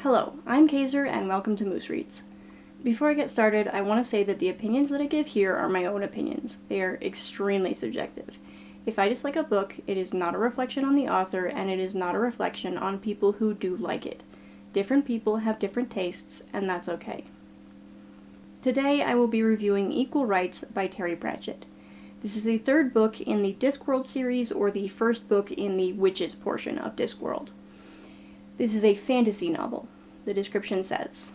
Hello, I'm Kaiser and welcome to Moose Reads. Before I get started, I want to say that the opinions that I give here are my own opinions. They are extremely subjective. If I dislike a book, it is not a reflection on the author, and it is not a reflection on people who do like it. Different people have different tastes, and that's okay. Today I will be reviewing Equal Rites by Terry Pratchett. This is the third book in the Discworld series, or the first book in the Witches portion of Discworld. This is a fantasy novel. The description says,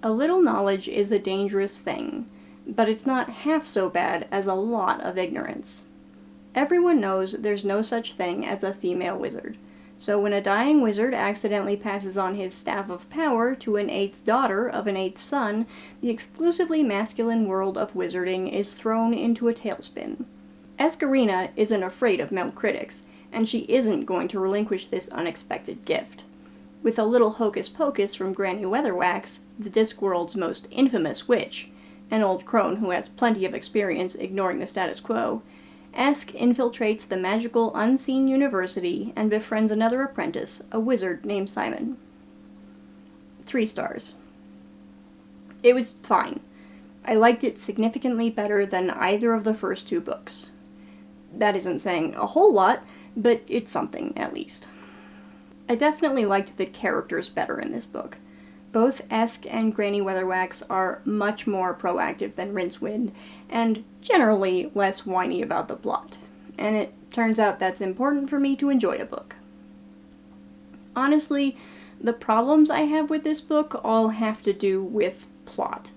"A little knowledge is a dangerous thing, but it's not half so bad as a lot of ignorance. Everyone knows there's no such thing as a female wizard, so when a dying wizard accidentally passes on his staff of power to an eighth daughter of an eighth son, the exclusively masculine world of wizarding is thrown into a tailspin. Escarina isn't afraid of male critics, and she isn't going to relinquish this unexpected gift. With a little hocus-pocus from Granny Weatherwax, the Discworld's most infamous witch, an old crone who has plenty of experience ignoring the status quo, Esk infiltrates the magical unseen university and befriends another apprentice, a wizard named Simon." 3 stars. It was fine. I liked it significantly better than either of the first 2 books. That isn't saying a whole lot, but it's something, at least. I definitely liked the characters better in this book. Both Esk and Granny Weatherwax are much more proactive than Rincewind, and generally less whiny about the plot. And it turns out that's important for me to enjoy a book. Honestly, the problems I have with this book all have to do with plot.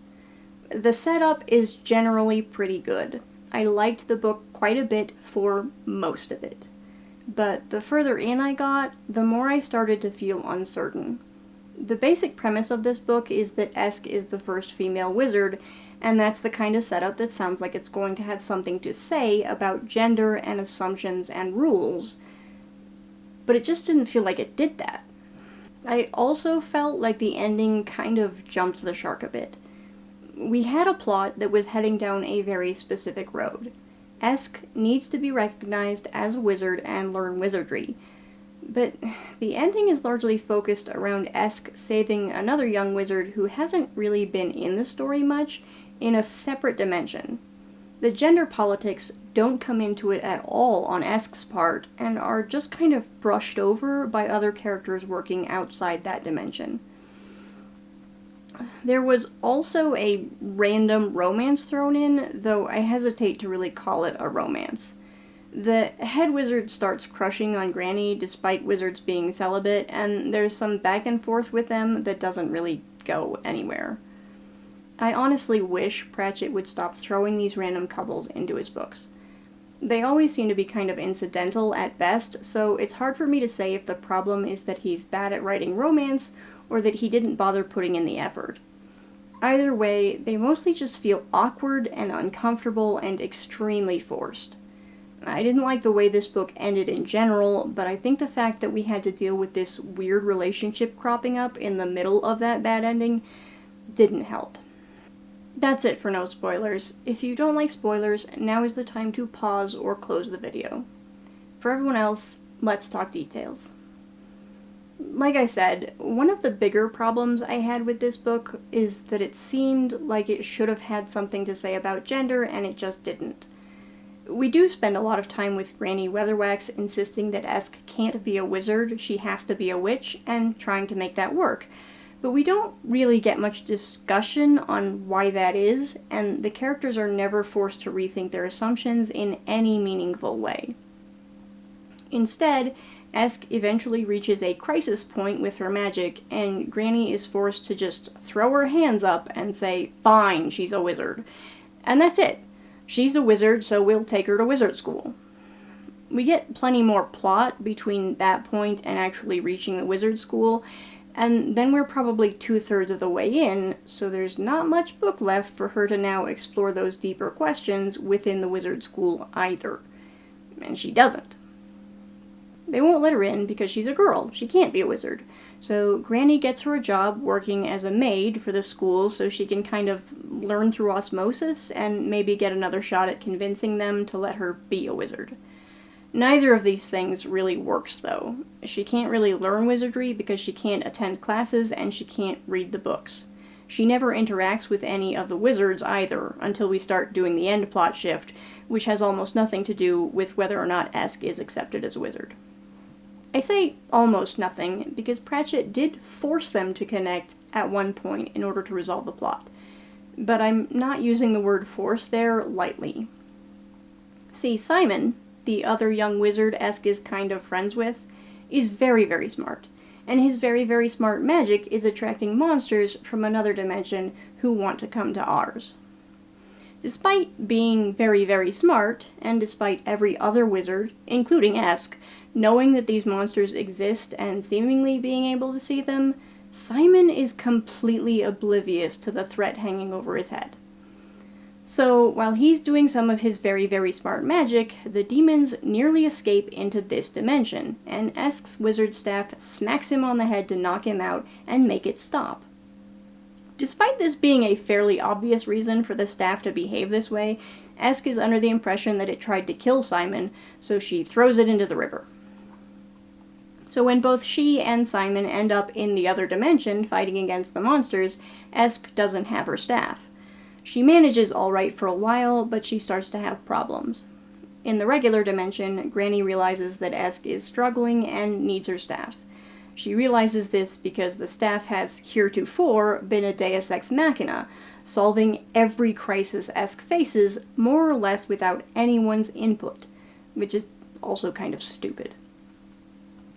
The setup is generally pretty good. I liked the book quite a bit for most of it. But the further in I got, the more I started to feel uncertain. The basic premise of this book is that Esk is the first female wizard, and that's the kind of setup that sounds like it's going to have something to say about gender and assumptions and rules. But it just didn't feel like it did that. I also felt like the ending kind of jumped the shark a bit. We had a plot that was heading down a very specific road. Esk needs to be recognized as a wizard and learn wizardry. But the ending is largely focused around Esk saving another young wizard who hasn't really been in the story much, in a separate dimension. The gender politics don't come into it at all on Esk's part, and are just kind of brushed over by other characters working outside that dimension. There was also a random romance thrown in, though I hesitate to really call it a romance. The head wizard starts crushing on Granny despite wizards being celibate, and there's some back and forth with them that doesn't really go anywhere. I honestly wish Pratchett would stop throwing these random couples into his books. They always seem to be kind of incidental at best, so it's hard for me to say if the problem is that he's bad at writing romance, or that he didn't bother putting in the effort. Either way, they mostly just feel awkward and uncomfortable and extremely forced. I didn't like the way this book ended in general, but I think the fact that we had to deal with this weird relationship cropping up in the middle of that bad ending didn't help. That's it for no spoilers. If you don't like spoilers, now is the time to pause or close the video. For everyone else, let's talk details. Like I said, one of the bigger problems I had with this book is that it seemed like it should have had something to say about gender, and it just didn't. We do spend a lot of time with Granny Weatherwax insisting that Esk can't be a wizard, she has to be a witch, and trying to make that work. But we don't really get much discussion on why that is, and the characters are never forced to rethink their assumptions in any meaningful way. Instead, Esk eventually reaches a crisis point with her magic, and Granny is forced to just throw her hands up and say, "Fine, she's a wizard." And that's it. She's a wizard, so we'll take her to wizard school. We get plenty more plot between that point and actually reaching the wizard school, and then we're probably 2/3 of the way in, so there's not much book left for her to now explore those deeper questions within the wizard school either. And she doesn't. They won't let her in because she's a girl. She can't be a wizard. So Granny gets her a job working as a maid for the school so she can kind of learn through osmosis and maybe get another shot at convincing them to let her be a wizard. Neither of these things really works, though. She can't really learn wizardry because she can't attend classes and she can't read the books. She never interacts with any of the wizards either, until we start doing the end plot shift, which has almost nothing to do with whether or not Esk is accepted as a wizard. I say almost nothing because Pratchett did force them to connect at one point in order to resolve the plot, but I'm not using the word force there lightly. See, Simon, the other young wizard Esk is kind of friends with, is very, very smart, and his very, very smart magic is attracting monsters from another dimension who want to come to ours. Despite being very, very smart, and despite every other wizard, including Esk, knowing that these monsters exist and seemingly being able to see them, Simon is completely oblivious to the threat hanging over his head. So, while he's doing some of his very, very smart magic, the demons nearly escape into this dimension, and Esk's wizard staff smacks him on the head to knock him out and make it stop. Despite this being a fairly obvious reason for the staff to behave this way, Esk is under the impression that it tried to kill Simon, so she throws it into the river. So when both she and Simon end up in the other dimension fighting against the monsters, Esk doesn't have her staff. She manages all right for a while, but she starts to have problems. In the regular dimension, Granny realizes that Esk is struggling and needs her staff. She realizes this because the staff has heretofore been a deus ex machina, solving every crisis Esk faces more or less without anyone's input, which is also kind of stupid.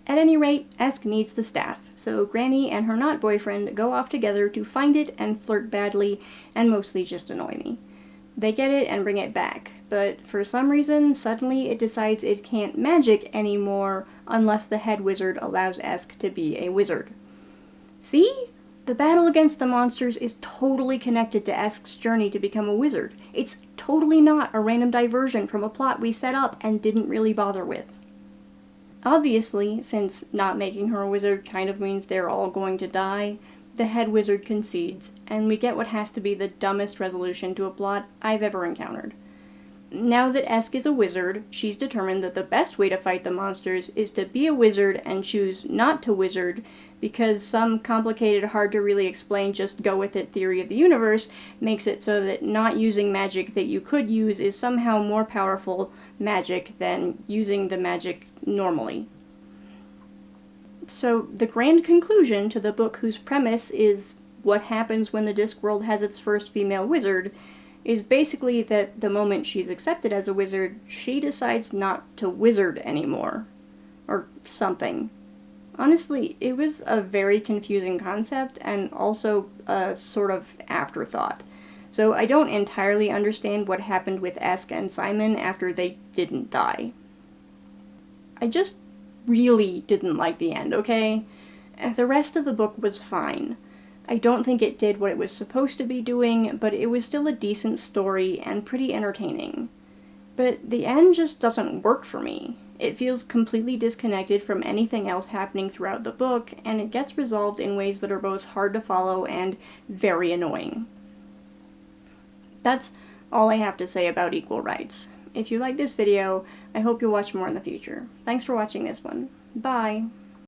At any rate, Esk needs the staff, so Granny and her not-boyfriend go off together to find it and flirt badly, and mostly just annoy me. They get it and bring it back, but for some reason, suddenly it decides it can't magic anymore unless the head wizard allows Esk to be a wizard. See? The battle against the monsters is totally connected to Esk's journey to become a wizard. It's totally not a random diversion from a plot we set up and didn't really bother with. Obviously, since not making her a wizard kind of means they're all going to die, the head wizard concedes, and we get what has to be the dumbest resolution to a plot I've ever encountered. Now that Esk is a wizard, she's determined that the best way to fight the monsters is to be a wizard and choose not to wizard, because some complicated, hard to really explain, just go with it theory of the universe makes it so that not using magic that you could use is somehow more powerful magic than using the magic normally. So the grand conclusion to the book, whose premise is what happens when the Discworld has its first female wizard, is basically that the moment she's accepted as a wizard, she decides not to wizard anymore. Or something. Honestly, it was a very confusing concept, and also a sort of afterthought. So I don't entirely understand what happened with Esk and Simon after they didn't die. I just really didn't like the end, okay? The rest of the book was fine. I don't think it did what it was supposed to be doing, but it was still a decent story and pretty entertaining. But the end just doesn't work for me. It feels completely disconnected from anything else happening throughout the book, and it gets resolved in ways that are both hard to follow and very annoying. That's all I have to say about Equal Rites. If you like this video, I hope you'll watch more in the future. Thanks for watching this one. Bye!